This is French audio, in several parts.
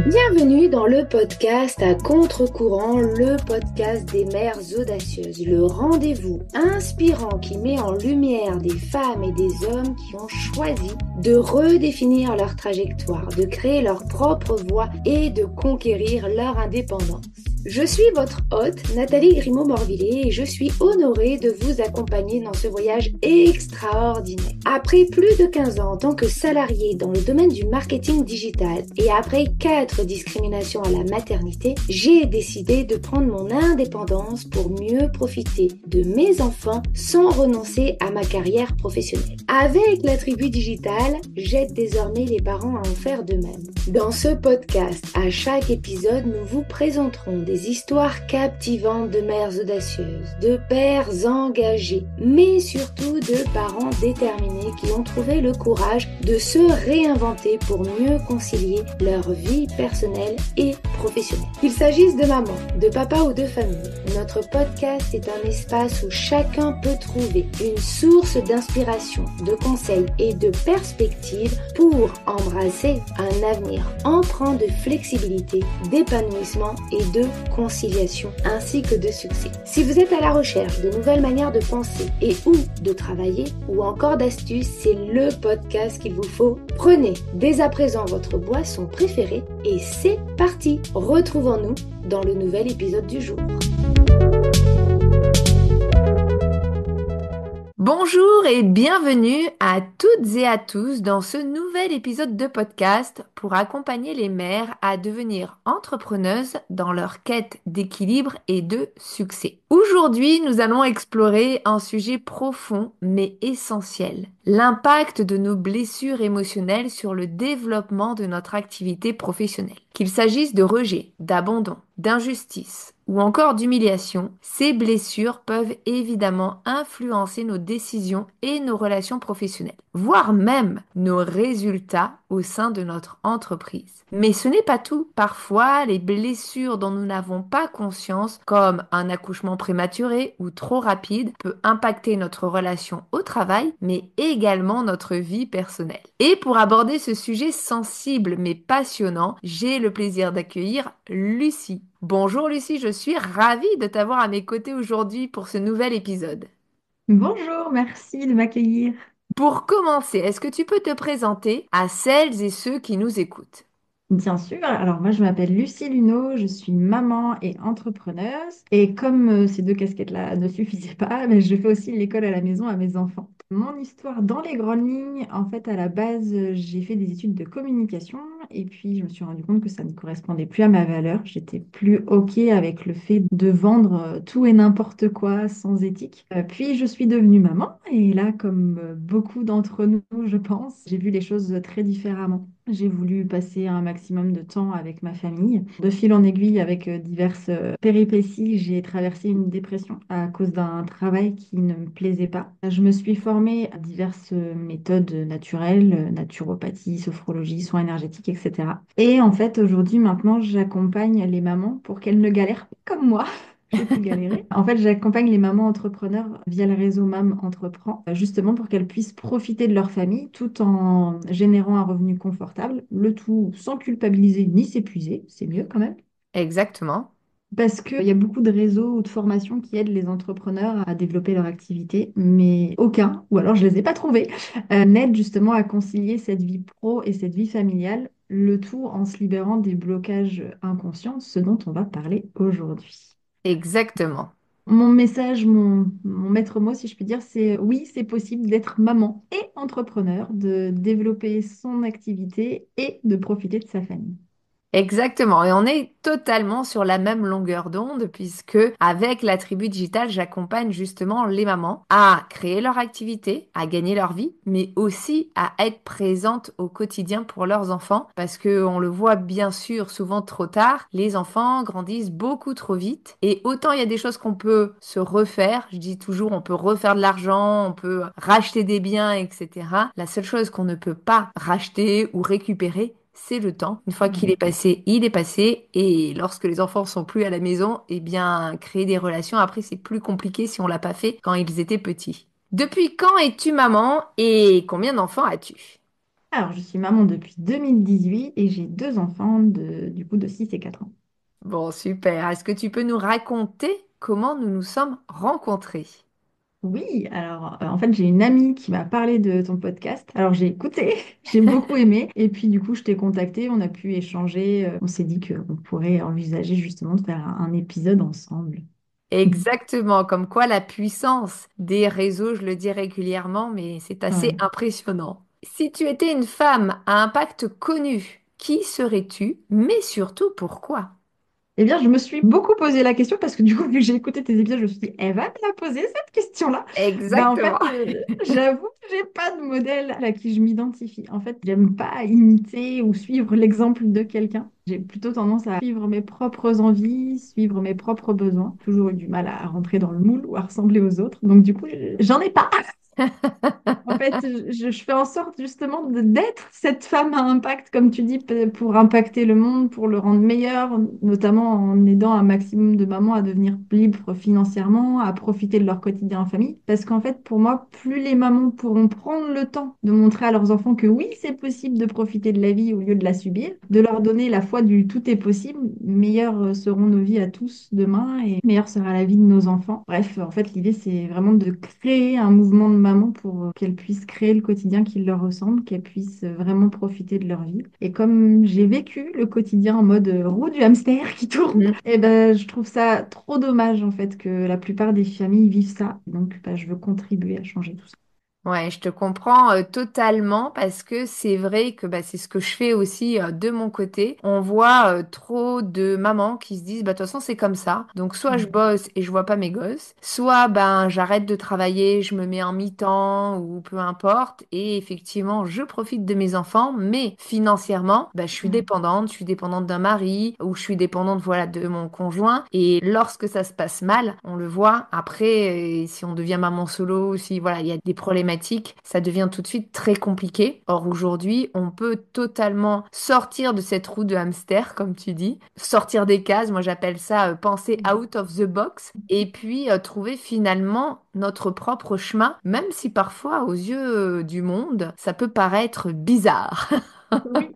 Bienvenue dans le podcast à contre-courant, le podcast des mères audacieuses, le rendez-vous inspirant qui met en lumière des femmes et des hommes qui ont choisi de redéfinir leur trajectoire, de créer leur propre voie et de conquérir leur indépendance. Je suis votre hôte, Nathalie Grimaud-Morvillier, et je suis honorée de vous accompagner dans ce voyage extraordinaire. Après plus de 15 ans en tant que salariée dans le domaine du marketing digital et après 4 discriminations à la maternité, j'ai décidé de prendre mon indépendance pour mieux profiter de mes enfants sans renoncer à ma carrière professionnelle. Avec la tribu digitale, j'aide désormais les parents à en faire de même. Dans ce podcast, à chaque épisode, nous vous présenterons des histoires captivantes de mères audacieuses, de pères engagés, mais surtout de parents déterminés qui ont trouvé le courage de se réinventer pour mieux concilier leur vie personnelle et professionnelle. Qu'il s'agisse de maman, de papa ou de famille, notre podcast est un espace où chacun peut trouver une source d'inspiration, de conseils et de perspectives pour embrasser un avenir empreint de flexibilité, d'épanouissement et de conciliation, ainsi que de succès. Si vous êtes à la recherche de nouvelles manières de penser et ou de travailler, ou encore d'astuces, c'est le podcast qu'il vous faut. Prenez dès à présent votre boisson préférée et c'est parti! Retrouvons-nous dans le nouvel épisode du jour. Bonjour et bienvenue à toutes et à tous dans ce nouvel épisode de podcast pour accompagner les mères à devenir entrepreneuses dans leur quête d'équilibre et de succès. Aujourd'hui, nous allons explorer un sujet profond mais essentiel, l'impact de nos blessures émotionnelles sur le développement de notre activité professionnelle. Qu'il s'agisse de rejet, d'abandon, d'injustice ou encore d'humiliation, ces blessures peuvent évidemment influencer nos décisions et nos relations professionnelles, voire même nos résultats au sein de notre entreprise. Mais ce n'est pas tout. Parfois, les blessures dont nous n'avons pas conscience, comme un accouchement prématuré ou trop rapide, peut impacter notre relation au travail, mais également notre vie personnelle. Et pour aborder ce sujet sensible mais passionnant, j'ai le plaisir d'accueillir Lucie. Bonjour Lucie, je suis ravie de t'avoir à mes côtés aujourd'hui pour ce nouvel épisode. Bonjour, merci de m'accueillir. Pour commencer, est-ce que tu peux te présenter à celles et ceux qui nous écoutent? Bien sûr, alors moi je m'appelle Lucie Luneau, je suis maman et entrepreneuse. Et comme ces deux casquettes-là ne suffisaient pas, je fais aussi l'école à la maison à mes enfants. Mon histoire dans les grandes lignes, en fait à la base j'ai fait des études de communication et puis je me suis rendu compte que ça ne correspondait plus à ma valeur. J'étais plus OK avec le fait de vendre tout et n'importe quoi sans éthique. Puis je suis devenue maman et là comme beaucoup d'entre nous je pense, j'ai vu les choses très différemment. J'ai voulu passer un maximum de temps avec ma famille. De fil en aiguille, avec diverses péripéties, j'ai traversé une dépression à cause d'un travail qui ne me plaisait pas. Je me suis formée à diverses méthodes naturelles, naturopathie, sophrologie, soins énergétiques, etc. Et en fait, aujourd'hui, maintenant, j'accompagne les mamans pour qu'elles ne galèrent pas comme moi. J'ai pu galérer. En fait, j'accompagne les mamans entrepreneurs via le réseau MAM Entreprend, justement pour qu'elles puissent profiter de leur famille tout en générant un revenu confortable, le tout sans culpabiliser ni s'épuiser, c'est mieux quand même. Exactement. Parce qu'il y a beaucoup de réseaux ou de formations qui aident les entrepreneurs à développer leur activité, mais aucun, ou alors je ne les ai pas trouvés, n'aide justement à concilier cette vie pro et cette vie familiale, le tout en se libérant des blocages inconscients, ce dont on va parler aujourd'hui. Exactement. Mon message, mon maître mot, si je puis dire, c'est oui, c'est possible d'être maman et entrepreneur, de développer son activité et de profiter de sa famille. Exactement. Et on est totalement sur la même longueur d'onde puisque avec la tribu digitale, j'accompagne justement les mamans à créer leur activité, à gagner leur vie, mais aussi à être présentes au quotidien pour leurs enfants parce que on le voit bien sûr souvent trop tard, les enfants grandissent beaucoup trop vite et autant il y a des choses qu'on peut se refaire, je dis toujours on peut refaire de l'argent, on peut racheter des biens, etc. La seule chose qu'on ne peut pas racheter ou récupérer, c'est le temps. Une fois qu'il est passé, il est passé. Et lorsque les enfants sont plus à la maison, eh bien, créer des relations, après, c'est plus compliqué si on l'a pas fait quand ils étaient petits. Depuis quand es-tu maman et combien d'enfants as-tu? Alors, je suis maman depuis 2018 et j'ai deux enfants du coup de 6 et 4 ans. Bon, super. Est-ce que tu peux nous raconter comment nous nous sommes rencontrés? Oui, alors en fait, j'ai une amie qui m'a parlé de ton podcast. Alors, j'ai écouté, j'ai beaucoup aimé. Et puis, du coup, je t'ai contacté, on a pu échanger. On s'est dit qu'on pourrait envisager justement de faire un épisode ensemble. Exactement, comme quoi la puissance des réseaux, je le dis régulièrement, mais c'est assez Ouais. impressionnant. Si tu étais une femme à impact connu, qui serais-tu? Mais surtout, pourquoi? Eh bien, je me suis beaucoup posé la question parce que du coup, vu que j'ai écouté tes épisodes, je me suis dit, elle va me la poser cette question-là. Ben, en fait, Exactement. j'avoue que j'ai pas de modèle à qui je m'identifie. En fait, j'aime pas imiter ou suivre l'exemple de quelqu'un. J'ai plutôt tendance à suivre mes propres envies, suivre mes propres besoins. Toujours eu du mal à rentrer dans le moule ou à ressembler aux autres. Donc, du coup, j'en ai pas. En fait, je fais en sorte justement d'être cette femme à impact, comme tu dis, pour impacter le monde, pour le rendre meilleur, notamment en aidant un maximum de mamans à devenir libres financièrement, à profiter de leur quotidien en famille. Parce qu'en fait, pour moi, plus les mamans pourront prendre le temps de montrer à leurs enfants que oui, c'est possible de profiter de la vie au lieu de la subir, de leur donner la foi du tout est possible, meilleures seront nos vies à tous demain et meilleure sera la vie de nos enfants. Bref, en fait, l'idée, c'est vraiment de créer un mouvement de mamans pour qu'elles puissent créer le quotidien qui leur ressemble, qu'elles puissent vraiment profiter de leur vie. Et comme j'ai vécu le quotidien en mode roue du hamster qui tourne, et ben, je trouve ça trop dommage en fait que la plupart des familles vivent ça. Donc, ben, je veux contribuer à changer tout ça. Ouais, je te comprends totalement parce que c'est vrai que bah, c'est ce que je fais aussi de mon côté. On voit trop de mamans qui se disent bah de toute façon c'est comme ça. Donc soit je Mm. bosse et je vois pas mes gosses, soit ben j'arrête de travailler, je me mets en mi-temps ou peu importe et effectivement je profite de mes enfants, mais financièrement bah, Ouais. je suis dépendante d'un mari ou je suis dépendante voilà de mon conjoint et lorsque ça se passe mal, on le voit après si on devient maman solo, si voilà il y a des problématiques ça devient tout de suite très compliqué. Or, aujourd'hui, on peut totalement sortir de cette roue de hamster, comme tu dis, sortir des cases, moi j'appelle ça penser out of the box, et puis trouver finalement notre propre chemin, même si parfois, aux yeux du monde, ça peut paraître bizarre. Oui.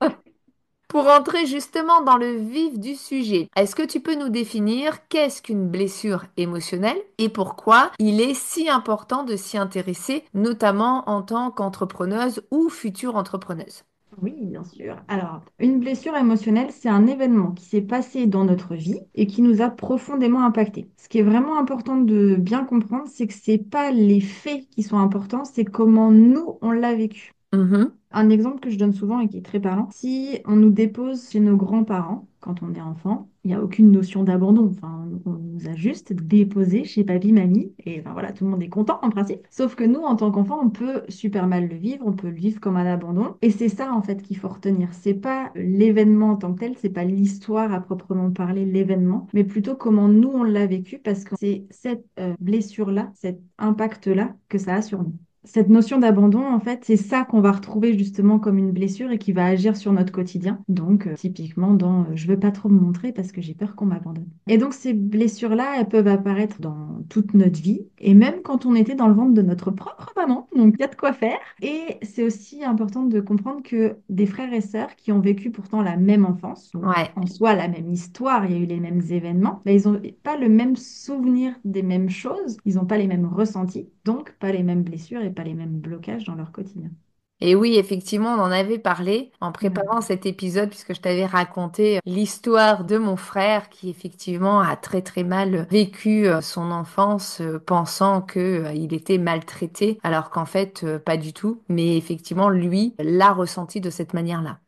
Pour entrer justement dans le vif du sujet, est-ce que tu peux nous définir qu'est-ce qu'une blessure émotionnelle et pourquoi il est si important de s'y intéresser, notamment en tant qu'entrepreneuse ou future entrepreneuse? Oui, bien sûr. Alors, une blessure émotionnelle, c'est un événement qui s'est passé dans notre vie et qui nous a profondément impacté. Ce qui est vraiment important de bien comprendre, c'est que c'est pas les faits qui sont importants, c'est comment nous, on l'a vécu. Mhm. Un exemple que je donne souvent et qui est très parlant, si on nous dépose chez nos grands-parents quand on est enfant, il n'y a aucune notion d'abandon. Enfin, on nous a juste déposé chez papy, mamie, et ben voilà, tout le monde est content en principe. Sauf que nous, en tant qu'enfant, on peut super mal le vivre, on peut le vivre comme un abandon. Et c'est ça en fait qu'il faut retenir. C'est pas l'événement en tant que tel, c'est pas l'histoire à proprement parler, l'événement, mais plutôt comment nous on l'a vécu, parce que c'est cette blessure-là, cet impact-là que ça a sur nous. Cette notion d'abandon, en fait, c'est ça qu'on va retrouver justement comme une blessure et qui va agir sur notre quotidien. Donc, typiquement dans je veux pas trop me montrer parce que j'ai peur qu'on m'abandonne. Et donc, ces blessures-là, elles peuvent apparaître dans toute notre vie et même quand on était dans le ventre de notre propre maman. Donc, il y a de quoi faire. Et c'est aussi important de comprendre que des frères et sœurs qui ont vécu pourtant la même enfance, donc Ouais. en soi la même histoire, il y a eu les mêmes événements, mais ils n'ont pas le même souvenir des mêmes choses, ils n'ont pas les mêmes ressentis, donc pas les mêmes blessures et pas les mêmes blocages dans leur quotidien. Et oui, effectivement, on en avait parlé en Ouais. préparant cet épisode puisque je t'avais raconté l'histoire de mon frère qui effectivement a très très mal vécu son enfance pensant que il était maltraité alors qu'en fait pas du tout. Mais effectivement, lui l'a ressenti de cette manière-là.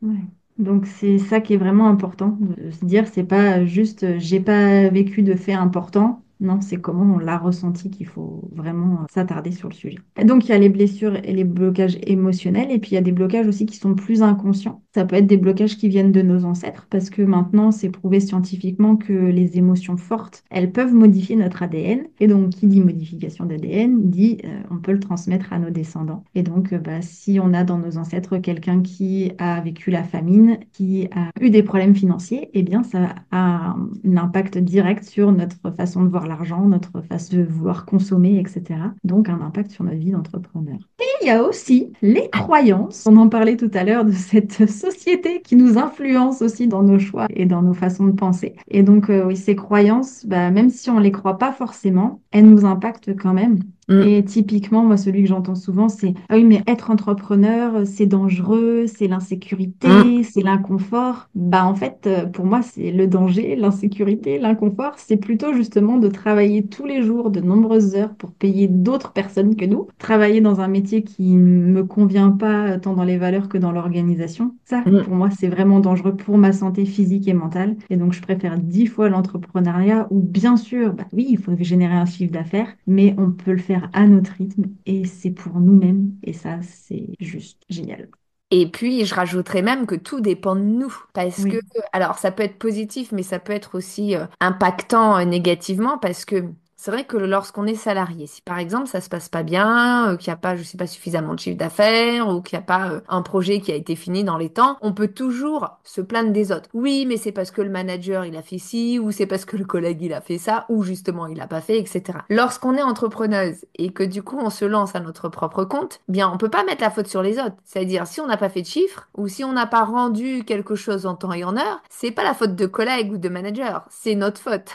Ouais. Donc c'est ça qui est vraiment important, de se dire, c'est pas juste j'ai pas vécu de faits importants, non, c'est comment on l'a ressenti qu'il faut vraiment s'attarder sur le sujet. Et donc il y a les blessures et les blocages émotionnels, et puis il y a des blocages aussi qui sont plus inconscients. Ça peut être des blocages qui viennent de nos ancêtres, parce que maintenant c'est prouvé scientifiquement que les émotions fortes, elles peuvent modifier notre ADN, et donc qui dit modification d'ADN, dit on peut le transmettre à nos descendants. Et donc bah, si on a dans nos ancêtres quelqu'un qui a vécu la famine, qui a eu des problèmes financiers, eh bien, ça a un impact direct sur notre façon de voir l'argent, notre façon de vouloir consommer, etc. Donc un impact sur notre vie d'entrepreneur. Et il y a aussi les croyances. On en parlait tout à l'heure de cette société qui nous influence aussi dans nos choix et dans nos façons de penser. Et donc, oui, ces croyances, bah, même si on ne les croit pas forcément, elles nous impactent quand même. Mm, Et typiquement, moi, celui que j'entends souvent, c'est ah oui, mais être entrepreneur, c'est dangereux, c'est mm, l'insécurité, c'est l'inconfort. Bah, en fait, pour moi, c'est le danger, l'insécurité, l'inconfort, c'est plutôt justement de travailler tous les jours de nombreuses heures pour payer d'autres personnes que nous, travailler dans un métier qui ne me convient pas tant dans les valeurs que dans l'organisation. Ça, mm. pour moi, c'est vraiment dangereux pour ma santé physique et mentale. Et donc, je préfère 10 fois l'entrepreneuriat où, bien sûr, bah oui, il faut générer un chiffre d'affaires, mais on peut le faire à notre rythme et c'est pour nous-mêmes. Et ça, c'est juste génial. Et puis, je rajouterais même que tout dépend de nous. Parce que, Oui. alors, ça peut être positif, mais ça peut être aussi impactant négativement parce que c'est vrai que lorsqu'on est salarié, si par exemple ça se passe pas bien, qu'il n'y a pas, je sais pas, suffisamment de chiffre d'affaires ou qu'il n'y a pas un projet qui a été fini dans les temps, on peut toujours se plaindre des autres. Oui, mais c'est parce que le manager il a fait ci, ou c'est parce que le collègue il a fait ça, ou justement il a pas fait, etc. Lorsqu'on est entrepreneuse et que du coup on se lance à notre propre compte, bien on peut pas mettre la faute sur les autres. C'est-à-dire si on n'a pas fait de chiffres ou si on n'a pas rendu quelque chose en temps et en heure, c'est pas la faute de collègue ou de manager, c'est notre faute.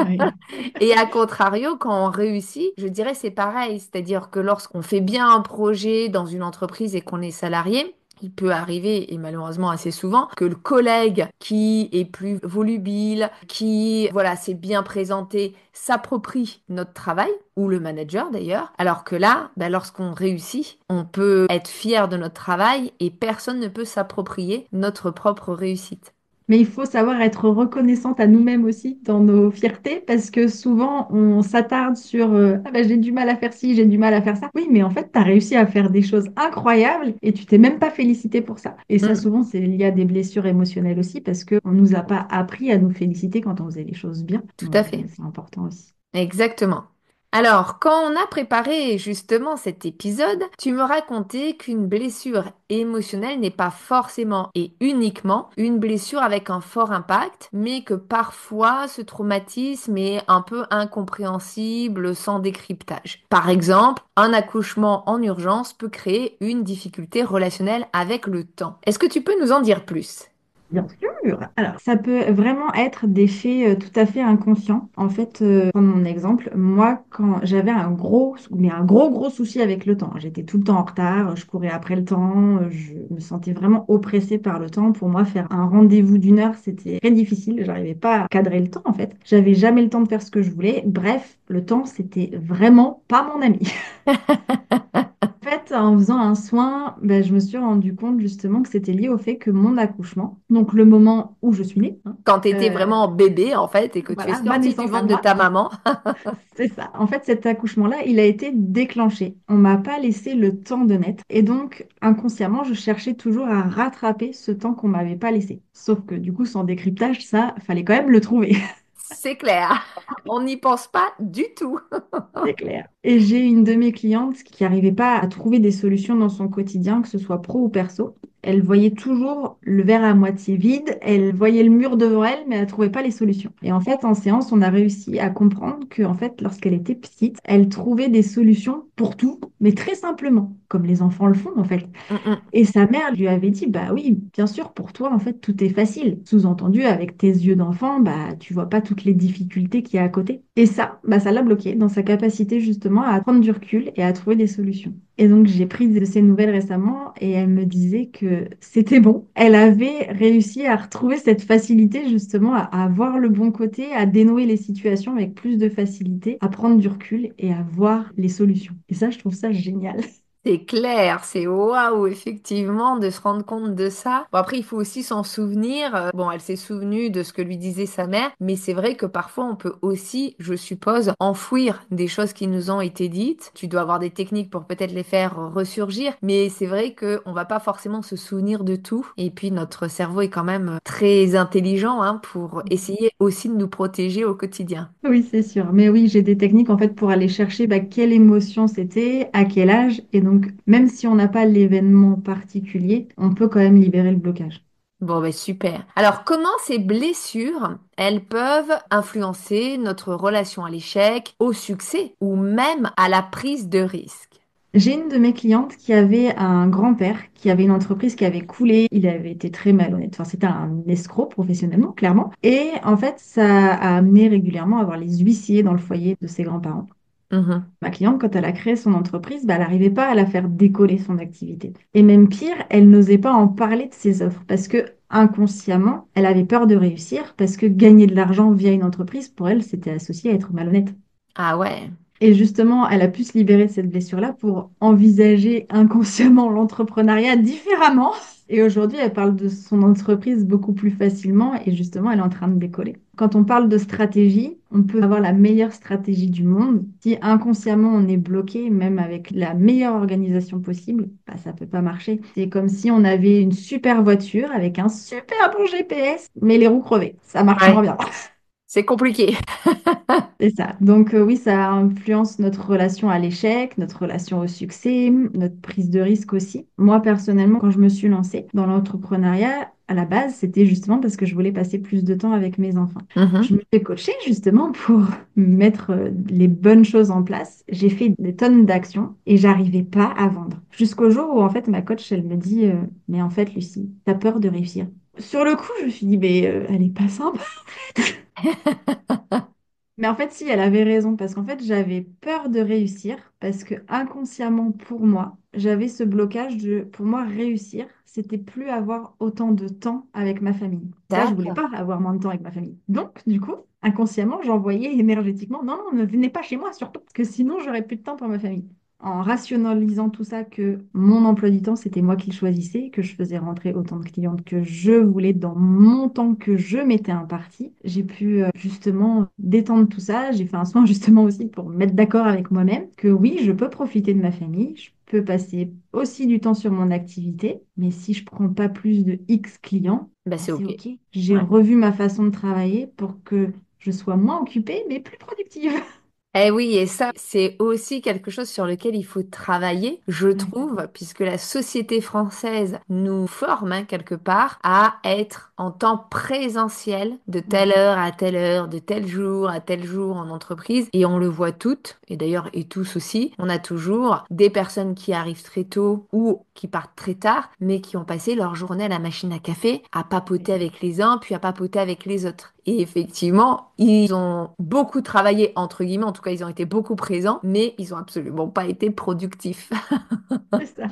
Oui. Et à contrario, quand on réussit, je dirais c'est pareil. C'est-à-dire que lorsqu'on fait bien un projet dans une entreprise et qu'on est salarié, il peut arriver, et malheureusement assez souvent, que le collègue qui est plus volubile, qui, voilà, s'est bien présenté, s'approprie notre travail, ou le manager d'ailleurs. Alors que là, bah, lorsqu'on réussit, on peut être fier de notre travail et personne ne peut s'approprier notre propre réussite. Mais il faut savoir être reconnaissante à nous-mêmes aussi dans nos fiertés parce que souvent on s'attarde sur ah ben, j'ai du mal à faire ci, j'ai du mal à faire ça. Oui, mais en fait, tu as réussi à faire des choses incroyables et tu t'es même pas félicité pour ça. Et ça, Mm, souvent, c'est lié à des blessures émotionnelles aussi parce qu'on nous a pas appris à nous féliciter quand on faisait les choses bien. tout à Donc, fait. c'est important aussi. Exactement. Alors, quand on a préparé justement cet épisode, tu me racontais qu'une blessure émotionnelle n'est pas forcément et uniquement une blessure avec un fort impact, mais que parfois ce traumatisme est un peu incompréhensible sans décryptage. Par exemple, un accouchement en urgence peut créer une difficulté relationnelle avec le temps. Est-ce que tu peux nous en dire plus? Bien sûr. Alors, ça peut vraiment être des faits tout à fait inconscients. En fait, prendre mon exemple, moi, quand j'avais un gros souci avec le temps, j'étais tout le temps en retard, je courais après le temps, je me sentais vraiment oppressée par le temps. Pour moi, faire un rendez-vous d'une heure, c'était très difficile. J'arrivais pas à cadrer le temps, en fait. J'avais jamais le temps de faire ce que je voulais. Bref, le temps, c'était vraiment pas mon ami. En fait, en faisant un soin, ben, je me suis rendu compte justement que c'était lié au fait que mon accouchement, donc le moment où je suis née, hein, Quand tu étais euh, vraiment bébé, en fait, et que tu es voilà, ma sortie du naissance à ventre de moi, ta maman. c'est ça. En fait, cet accouchement-là, il a été déclenché. On m'a pas laissé le temps de naître. Et donc, inconsciemment, je cherchais toujours à rattraper ce temps qu'on m'avait pas laissé. Sauf que du coup, sans décryptage, ça, fallait quand même le trouver. C'est clair. On n'y pense pas du tout. C'est clair. Et j'ai une de mes clientes qui n'arrivait pas à trouver des solutions dans son quotidien, que ce soit pro ou perso. Elle voyait toujours le verre à moitié vide, elle voyait le mur devant elle, mais elle ne trouvait pas les solutions. Et en fait, en séance, on a réussi à comprendre que, en fait, lorsqu'elle était petite, elle trouvait des solutions pour tout, mais très simplement, comme les enfants le font, en fait. Mm, mm. Et sa mère lui avait dit, bah oui, bien sûr, pour toi, en fait, tout est facile. Sous-entendu, avec tes yeux d'enfant, bah tu vois pas toutes les difficultés qu'il y a à côté. Et ça, bah ça l'a bloqué dans sa capacité justement à prendre du recul et à trouver des solutions. Et donc, j'ai pris de ses nouvelles récemment et elle me disait que c'était bon. Elle avait réussi à retrouver cette facilité justement à voir le bon côté, à dénouer les situations avec plus de facilité, à prendre du recul et à voir les solutions. Et ça, je trouve ça génial. C'est clair, c'est waouh, effectivement, de se rendre compte de ça. Bon, après, il faut aussi s'en souvenir. Bon, elle s'est souvenue de ce que lui disait sa mère, mais c'est vrai que parfois, on peut aussi, je suppose, enfouir des choses qui nous ont été dites. Tu dois avoir des techniques pour peut-être les faire ressurgir, mais c'est vrai que on va pas forcément se souvenir de tout. Et puis, notre cerveau est quand même très intelligent, hein, pour essayer aussi de nous protéger au quotidien. Oui, c'est sûr. Mais oui, j'ai des techniques en fait pour aller chercher bah, quelle émotion c'était, à quel âge. Et donc, même si on n'a pas l'événement particulier, on peut quand même libérer le blocage. Bon, ben super. Alors, comment ces blessures, elles peuvent influencer notre relation à l'échec, au succès ou même à la prise de risque? J'ai une de mes clientes qui avait un grand-père qui avait une entreprise qui avait coulé. Il avait été très malhonnête. Enfin, c'était un escroc professionnellement, clairement. Et en fait, ça a amené régulièrement à avoir les huissiers dans le foyer de ses grands-parents. Mhm. Ma cliente, quand elle a créé son entreprise, bah, elle n'arrivait pas à la faire décoller son activité. Et même pire, elle n'osait pas en parler de ses offres parce que inconsciemment, elle avait peur de réussir parce que gagner de l'argent via une entreprise, pour elle, c'était associé à être malhonnête. Ah ouais. Et justement, elle a pu se libérer de cette blessure-là pour envisager inconsciemment l'entrepreneuriat différemment. Et aujourd'hui, elle parle de son entreprise beaucoup plus facilement et justement, elle est en train de décoller. Quand on parle de stratégie, on peut avoir la meilleure stratégie du monde. Si inconsciemment on est bloqué, même avec la meilleure organisation possible, bah, ça peut pas marcher. C'est comme si on avait une super voiture avec un super bon GPS, mais les roues crevées. Ça marche moins Ouais, bien. c'est compliqué. C'est ça. Donc oui, ça influence notre relation à l'échec, notre relation au succès, notre prise de risque aussi. Moi, personnellement, quand je me suis lancée dans l'entrepreneuriat, à la base, c'était justement parce que je voulais passer plus de temps avec mes enfants. Je Mhm. me fais coacher justement pour mettre les bonnes choses en place. J'ai fait des tonnes d'actions et j'arrivais pas à vendre. Jusqu'au jour où en fait ma coach, elle me dit, mais en fait, Lucie, t'as peur de réussir. Sur le coup, je me suis dit, mais elle est pas simple. Mais en fait, si, elle avait raison, parce qu'en fait, j'avais peur de réussir, parce que inconsciemment, pour moi, j'avais ce blocage de, pour moi, réussir, c'était plus avoir autant de temps avec ma famille. Ça, je voulais D'accord. pas avoir moins de temps avec ma famille. Donc, du coup, inconsciemment, j'envoyais énergétiquement, non, non, ne venez pas chez moi, surtout, parce que sinon, j'aurais plus de temps pour ma famille. En rationalisant tout ça, que mon emploi du temps, c'était moi qui le choisissais, que je faisais rentrer autant de clientes que je voulais dans mon temps que je mettais imparti, j'ai pu justement détendre tout ça. J'ai fait un soin justement aussi pour me mettre d'accord avec moi-même que oui, je peux profiter de ma famille, je peux passer aussi du temps sur mon activité, mais si je prends pas plus de X clients, Bah, bah, c'est c'est OK. OK. J'ai Ouais. revu ma façon de travailler pour que je sois moins occupée, mais plus productive. Eh oui, et ça, c'est aussi quelque chose sur lequel il faut travailler, je Ouais. trouve, puisque la société française nous forme, hein, quelque part, à être en temps présentiel de Ouais. telle heure à telle heure, de tel jour à tel jour en entreprise. Et on le voit toutes, et d'ailleurs, et tous aussi, on a toujours des personnes qui arrivent très tôt ou qui partent très tard, mais qui ont passé leur journée à la machine à café, à C'est papoter clair. avec les uns, puis à papoter avec les autres. Et effectivement, ils ont beaucoup travaillé, entre guillemets, en tout cas, ils ont été beaucoup présents, mais ils ont absolument pas été productifs. C'est ça.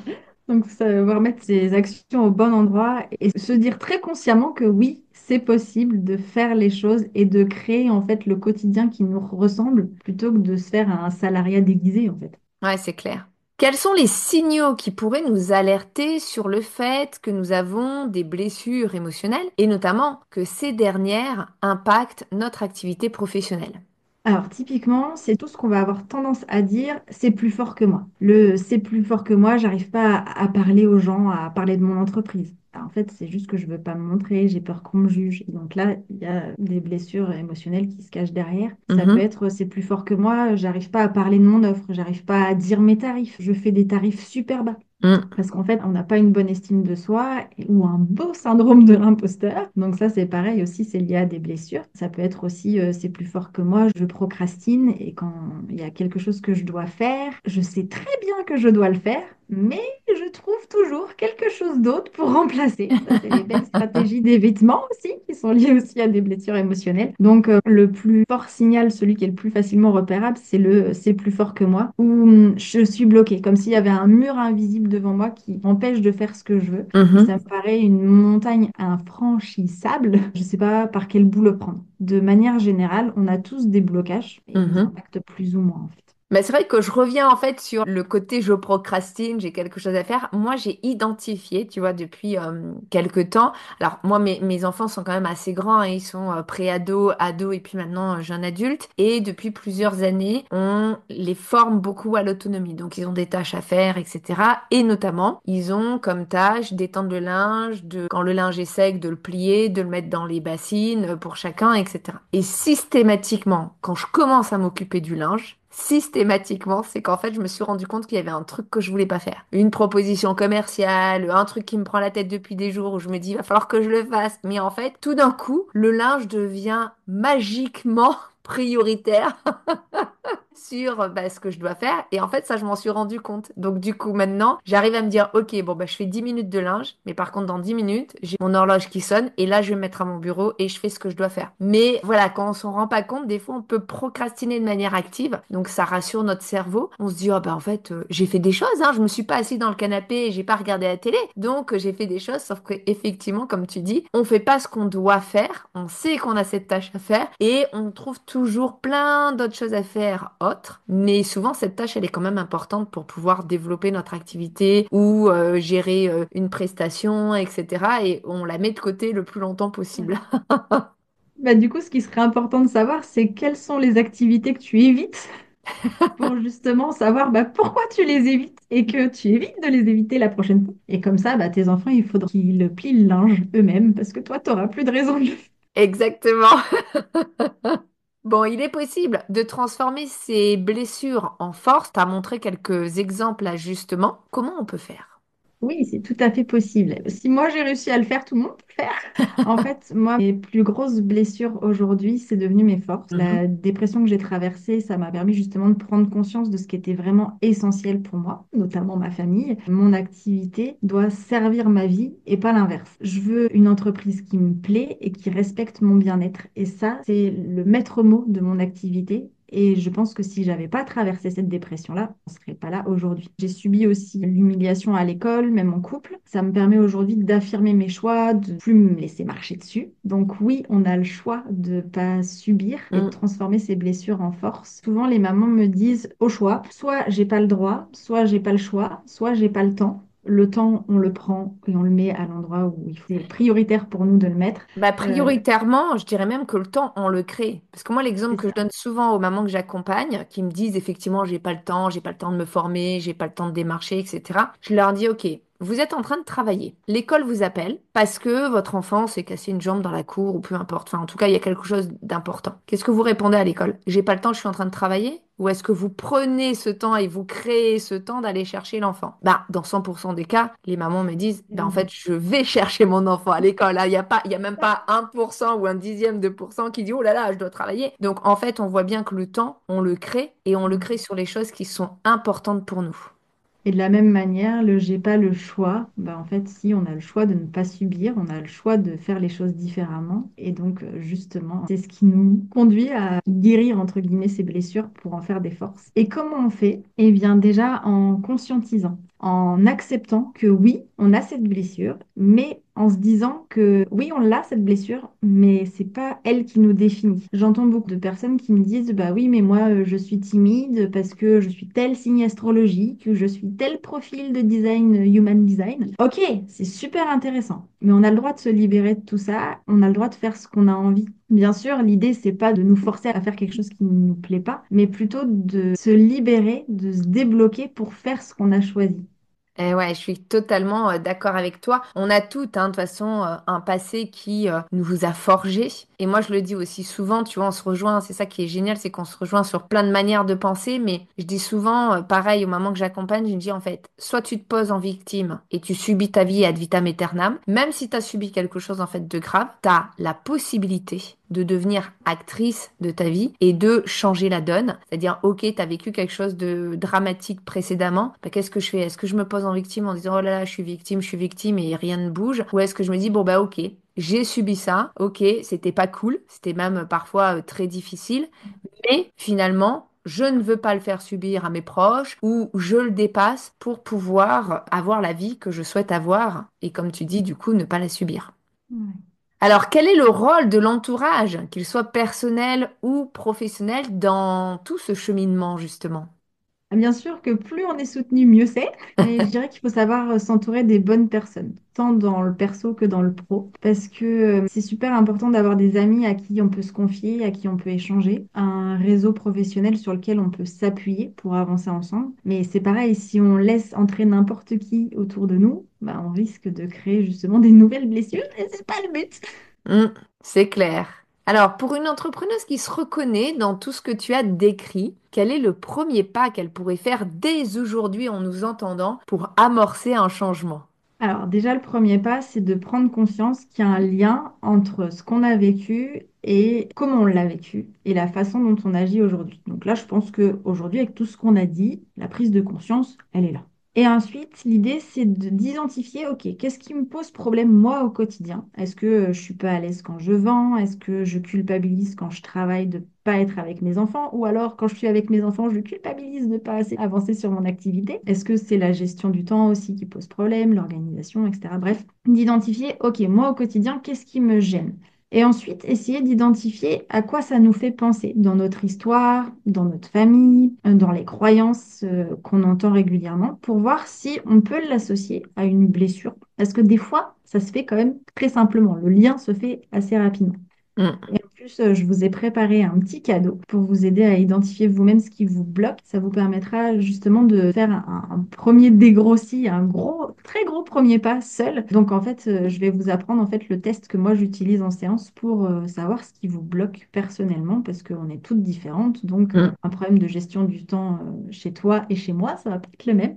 Donc, savoir mettre ses actions au bon endroit et se dire très consciemment que oui, c'est possible de faire les choses et de créer en fait le quotidien qui nous ressemble plutôt que de se faire un salariat déguisé en fait. Ouais, c'est clair. Quels sont les signaux qui pourraient nous alerter sur le fait que nous avons des blessures émotionnelles et notamment que ces dernières impactent notre activité professionnelle? Alors, typiquement, c'est tout ce qu'on va avoir tendance à dire, c'est plus fort que moi. Le c'est plus fort que moi, j'arrive pas à parler aux gens, à parler de mon entreprise. En fait, c'est juste que je veux pas me montrer, j'ai peur qu'on me juge. Et donc là, il y a des blessures émotionnelles qui se cachent derrière. Ça peut Mhm. être c'est plus fort que moi, j'arrive pas à parler de mon offre, j'arrive pas à dire mes tarifs, je fais des tarifs super bas. Mm. Parce qu'en fait, on n'a pas une bonne estime de soi ou un beau syndrome de l'imposteur. Donc ça, c'est pareil aussi, c'est lié à des blessures. Ça peut être aussi, c'est plus fort que moi, je procrastine et quand il y a quelque chose que je dois faire, je sais très bien que je dois le faire, mais je trouve toujours quelque chose d'autre pour remplacer. Ça, c'est les belles stratégies d'évitement aussi, qui sont liées aussi à des blessures émotionnelles. Donc le plus fort signal, celui qui est le plus facilement repérable, c'est le c'est plus fort que moi, où je suis bloquée, comme s'il y avait un mur invisible devant moi qui m'empêche de faire ce que je veux. Et ça Mhm. me paraît une montagne infranchissable. Je ne sais pas par quel bout le prendre. De manière générale, on a tous des blocages et ils nous Mhm. impactent plus ou moins en fait. Mais c'est vrai que je reviens en fait sur le côté je procrastine, j'ai quelque chose à faire. Moi, j'ai identifié, tu vois, depuis quelque temps. Alors, moi, mes enfants sont quand même assez grands, hein, ils sont pré-ados, ados et puis maintenant jeunes adultes. Et depuis plusieurs années, on les forme beaucoup à l'autonomie. Donc, ils ont des tâches à faire, etc. Et notamment, ils ont comme tâche d'étendre le linge, de, quand le linge est sec, de le plier, de le mettre dans les bassines pour chacun, etc. Et systématiquement, quand je commence à m'occuper du linge, systématiquement, c'est qu'en fait, je me suis rendu compte qu'il y avait un truc que je voulais pas faire. Une proposition commerciale, un truc qui me prend la tête depuis des jours où je me dis, il va falloir que je le fasse. Mais en fait, tout d'un coup, le linge devient magiquement prioritaire sur ce que je dois faire. Et en fait, ça, je m'en suis rendu compte. Donc, du coup, maintenant, j'arrive à me dire, OK, bon, je fais 10 minutes de linge, mais par contre, dans 10 minutes, j'ai mon horloge qui sonne et là, je vais me mettre à mon bureau et je fais ce que je dois faire. Mais voilà, quand on s'en rend pas compte, des fois, on peut procrastiner de manière active. Donc, ça rassure notre cerveau. On se dit, oh, en fait, j'ai fait des choses, hein. Je me suis pas assis dans le canapé et j'ai pas regardé la télé. Donc, j'ai fait des choses, sauf que, effectivement, comme tu dis, on fait pas ce qu'on doit faire. On sait qu'on a cette tâche à faire et on trouve toujours plein d'autres choses à faire autres. Mais souvent, cette tâche, elle est quand même importante pour pouvoir développer notre activité ou gérer une prestation, etc. Et on la met de côté le plus longtemps possible. Bah, du coup, ce qui serait important de savoir, c'est quelles sont les activités que tu évites pour justement savoir pourquoi tu les évites et que tu évites de les éviter la prochaine fois. Et comme ça, tes enfants, il faudra qu'ils plient le linge eux-mêmes parce que toi, tu n'auras plus de raison de le faire. Exactement. Bon, il est possible de transformer ces blessures en force. Tu as montré quelques exemples là, justement. Comment on peut faire? Oui, c'est tout à fait possible. Si moi j'ai réussi à le faire, tout le monde peut le faire. En fait, moi, mes plus grosses blessures aujourd'hui, c'est devenu mes forces. Mhm. La dépression que j'ai traversée, ça m'a permis justement de prendre conscience de ce qui était vraiment essentiel pour moi, notamment ma famille. Mon activité doit servir ma vie et pas l'inverse. Je veux une entreprise qui me plaît et qui respecte mon bien-être. Et ça, c'est le maître mot de mon activité. Et je pense que si j'avais pas traversé cette dépression-là, on serait pas là aujourd'hui. J'ai subi aussi l'humiliation à l'école, même en couple. Ça me permet aujourd'hui d'affirmer mes choix, de plus me laisser marcher dessus. Donc oui, on a le choix de pas subir et de Mm. transformer ces blessures en force. Souvent, les mamans me disent au choix, soit j'ai pas le droit, soit j'ai pas le choix, soit j'ai pas le temps. Le temps, on le prend et on le met à l'endroit où il faut. C'est prioritaire pour nous de le mettre. Euh, Prioritairement, je dirais même que le temps, on le crée. Parce que moi, l'exemple c'est que je ça. donne souvent aux mamans que j'accompagne, qui me disent effectivement, j'ai pas le temps de me former, j'ai pas le temps de démarcher, etc. Je leur dis, OK, vous êtes en train de travailler. L'école vous appelle parce que votre enfant s'est cassé une jambe dans la cour ou peu importe. Enfin, en tout cas, il y a quelque chose d'important. Qu'est-ce que vous répondez à l'école? J'ai pas le temps, je suis en train de travailler? Ou est-ce que vous prenez ce temps et vous créez ce temps d'aller chercher l'enfant? Dans 100% des cas, les mamans me disent, en fait, je vais chercher mon enfant à l'école. Hein. Il y a même pas 1% ou un dixième de pourcent qui dit, oh là là, je dois travailler. Donc, en fait, on voit bien que le temps, on le crée et on le crée sur les choses qui sont importantes pour nous. Et de la même manière, le j'ai pas le choix, en fait, si on a le choix de ne pas subir, on a le choix de faire les choses différemment. Et donc, justement, c'est ce qui nous conduit à guérir, entre guillemets, ces blessures pour en faire des forces. Et comment on fait? Eh bien, déjà en conscientisant, en acceptant que oui, on a cette blessure, mais en se disant que oui, on l'a cette blessure, mais c'est pas elle qui nous définit. J'entends beaucoup de personnes qui me disent bah oui, mais moi je suis timide parce que je suis tel signe astrologique ou je suis tel profil de design human design. Ok, c'est super intéressant, mais on a le droit de se libérer de tout ça, on a le droit de faire ce qu'on a envie. Bien sûr, l'idée, c'est pas de nous forcer à faire quelque chose qui ne nous plaît pas, mais plutôt de se libérer, de se débloquer pour faire ce qu'on a choisi. Ouais, je suis totalement d'accord avec toi. On a toutes, hein, de toute façon, un passé qui nous a forgés. Et moi, je le dis aussi souvent, tu vois, on se rejoint, c'est ça qui est génial, c'est qu'on se rejoint sur plein de manières de penser. Mais je dis souvent, pareil, aux mamans que j'accompagne, je dis en fait, soit tu te poses en victime et tu subis ta vie ad vitam aeternam, même si tu as subi quelque chose en fait de grave, tu as la possibilité de devenir actrice de ta vie et de changer la donne. C'est-à-dire, ok, tu as vécu quelque chose de dramatique précédemment, qu'est-ce que je fais? Est-ce que je me pose en victime en disant, oh là là, je suis victime et rien ne bouge? Ou est-ce que je me dis, bon ok, j'ai subi ça, ok, c'était pas cool, c'était même parfois très difficile, mais finalement, je ne veux pas le faire subir à mes proches ou je le dépasse pour pouvoir avoir la vie que je souhaite avoir et comme tu dis, du coup, ne pas la subir. Ouais. Alors, quel est le rôle de l'entourage, qu'il soit personnel ou professionnel, dans tout ce cheminement, justement? Bien sûr que plus on est soutenu, mieux c'est. Mais je dirais qu'il faut savoir s'entourer des bonnes personnes, tant dans le perso que dans le pro. Parce que c'est super important d'avoir des amis à qui on peut se confier, à qui on peut échanger. Un réseau professionnel sur lequel on peut s'appuyer pour avancer ensemble. Mais c'est pareil, si on laisse entrer n'importe qui autour de nous, on risque de créer justement des nouvelles blessures et c'est pas le but. Hmm, c'est clair. Alors, pour une entrepreneuse qui se reconnaît dans tout ce que tu as décrit, quel est le premier pas qu'elle pourrait faire dès aujourd'hui en nous entendant pour amorcer un changement? Alors déjà, le premier pas, c'est de prendre conscience qu'il y a un lien entre ce qu'on a vécu et comment on l'a vécu et la façon dont on agit aujourd'hui. Donc là, je pense qu'aujourd'hui, avec tout ce qu'on a dit, la prise de conscience, elle est là. Et ensuite, l'idée, c'est d'identifier, OK, qu'est-ce qui me pose problème moi au quotidien? Est-ce que je suis pas à l'aise quand je vends? Est-ce que je culpabilise quand je travaille de pas être avec mes enfants? Ou alors, quand je suis avec mes enfants, je culpabilise de pas assez avancer sur mon activité? Est-ce que c'est la gestion du temps aussi qui pose problème, l'organisation, etc. Bref, d'identifier, OK, moi au quotidien, qu'est-ce qui me gêne? Et ensuite, essayer d'identifier à quoi ça nous fait penser dans notre histoire, dans notre famille, dans les croyances qu'on entend régulièrement, pour voir si on peut l'associer à une blessure. Parce que des fois, ça se fait quand même très simplement. Le lien se fait assez rapidement. Hmm. Et en plus, je vous ai préparé un petit cadeau pour vous aider à identifier vous-même ce qui vous bloque. Ça vous permettra justement de faire un premier dégrossi, un gros, très gros premier pas seul. Donc en fait, je vais vous apprendre en fait le test que moi j'utilise en séance pour savoir ce qui vous bloque personnellement parce qu'on est toutes différentes. Donc Hmm. un problème de gestion du temps chez toi et chez moi, ça va pas être le même.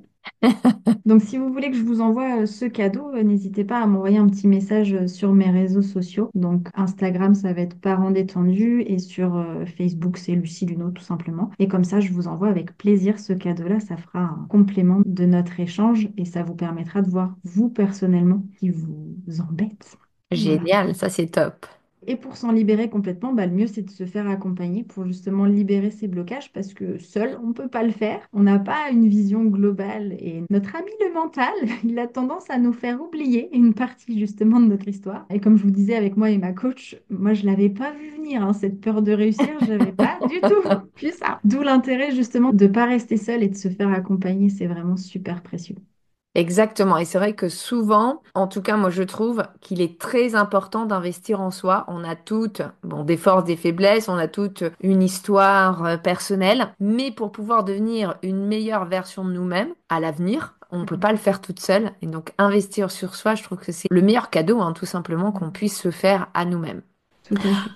Donc, si vous voulez que je vous envoie ce cadeau, n'hésitez pas à m'envoyer un petit message sur mes réseaux sociaux. Donc, Instagram, ça va être Parents détendus et sur Facebook, c'est Lucie Luno, tout simplement. Et comme ça, je vous envoie avec plaisir ce cadeau-là. Ça fera un complément de notre échange et ça vous permettra de voir vous personnellement qui vous embête. Voilà. Génial, ça c'est top. Et pour s'en libérer complètement, bah, le mieux, c'est de se faire accompagner pour justement libérer ces blocages parce que seul, on ne peut pas le faire. On n'a pas une vision globale et notre ami le mental, il a tendance à nous faire oublier une partie justement de notre histoire. Et comme je vous disais avec moi et ma coach, moi, je l'avais pas vu venir, hein, cette peur de réussir, je l'avais pas du tout vu ça. D'où l'intérêt justement de ne pas rester seul et de se faire accompagner, c'est vraiment super précieux. Exactement. Et c'est vrai que souvent, en tout cas, moi je trouve qu'il est très important d'investir en soi. On a toutes, bon, des forces, des faiblesses, on a toutes une histoire personnelle, mais pour pouvoir devenir une meilleure version de nous-mêmes à l'avenir, on ne peut pas le faire toute seule. Et donc, investir sur soi, je trouve que c'est le meilleur cadeau, hein, tout simplement, qu'on puisse se faire à nous-mêmes. Tout à fait.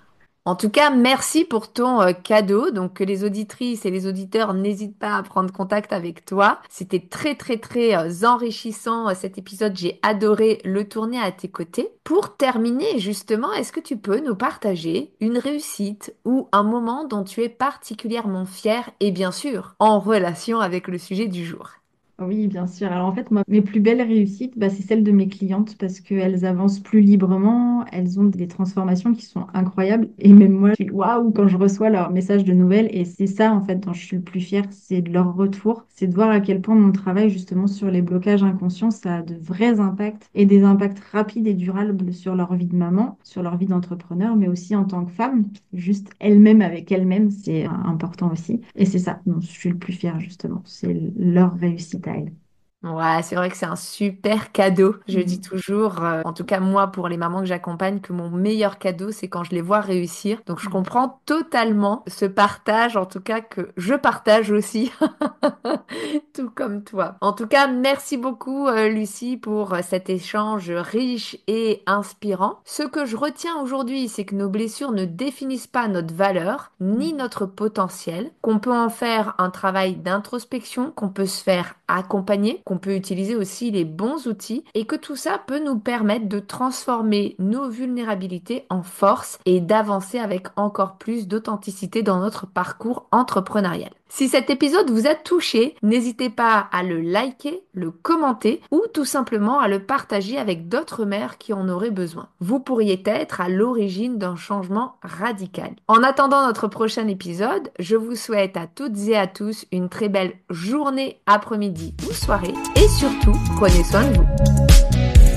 En tout cas, merci pour ton cadeau. Donc, que les auditrices et les auditeurs n'hésitent pas à prendre contact avec toi. C'était très, très, très enrichissant cet épisode. J'ai adoré le tourner à tes côtés. Pour terminer, justement, est-ce que tu peux nous partager une réussite ou un moment dont tu es particulièrement fier et bien sûr en relation avec le sujet du jour? Oui, bien sûr. Alors en fait, moi, mes plus belles réussites, bah, c'est celles de mes clientes parce qu'elles avancent plus librement, elles ont des transformations qui sont incroyables. Et même moi, je suis waouh quand je reçois leurs messages de nouvelles. Et c'est ça, en fait, dont je suis le plus fière, c'est de leur retour. C'est de voir à quel point mon travail, justement, sur les blocages inconscients, ça a de vrais impacts et des impacts rapides et durables sur leur vie de maman, sur leur vie d'entrepreneur, mais aussi en tant que femme, juste elle-même avec elle-même, c'est important aussi. Et c'est ça dont je suis le plus fière, justement. C'est leur réussite à elles. Ouais, c'est vrai que c'est un super cadeau. Je dis Mhm. toujours, en tout cas moi pour les mamans que j'accompagne, que mon meilleur cadeau, c'est quand je les vois réussir. Donc je comprends totalement ce partage, en tout cas que je partage aussi, tout comme toi. En tout cas, merci beaucoup Lucie pour cet échange riche et inspirant. Ce que je retiens aujourd'hui, c'est que nos blessures ne définissent pas notre valeur ni notre potentiel, qu'on peut en faire un travail d'introspection, qu'on peut se faire accompagner, qu'on peut utiliser aussi les bons outils et que tout ça peut nous permettre de transformer nos vulnérabilités en force et d'avancer avec encore plus d'authenticité dans notre parcours entrepreneurial. Si cet épisode vous a touché, n'hésitez pas à le liker, le commenter ou tout simplement à le partager avec d'autres mères qui en auraient besoin. Vous pourriez être à l'origine d'un changement radical. En attendant notre prochain épisode, je vous souhaite à toutes et à tous une très belle journée, après-midi ou soirée et surtout, prenez soin de vous.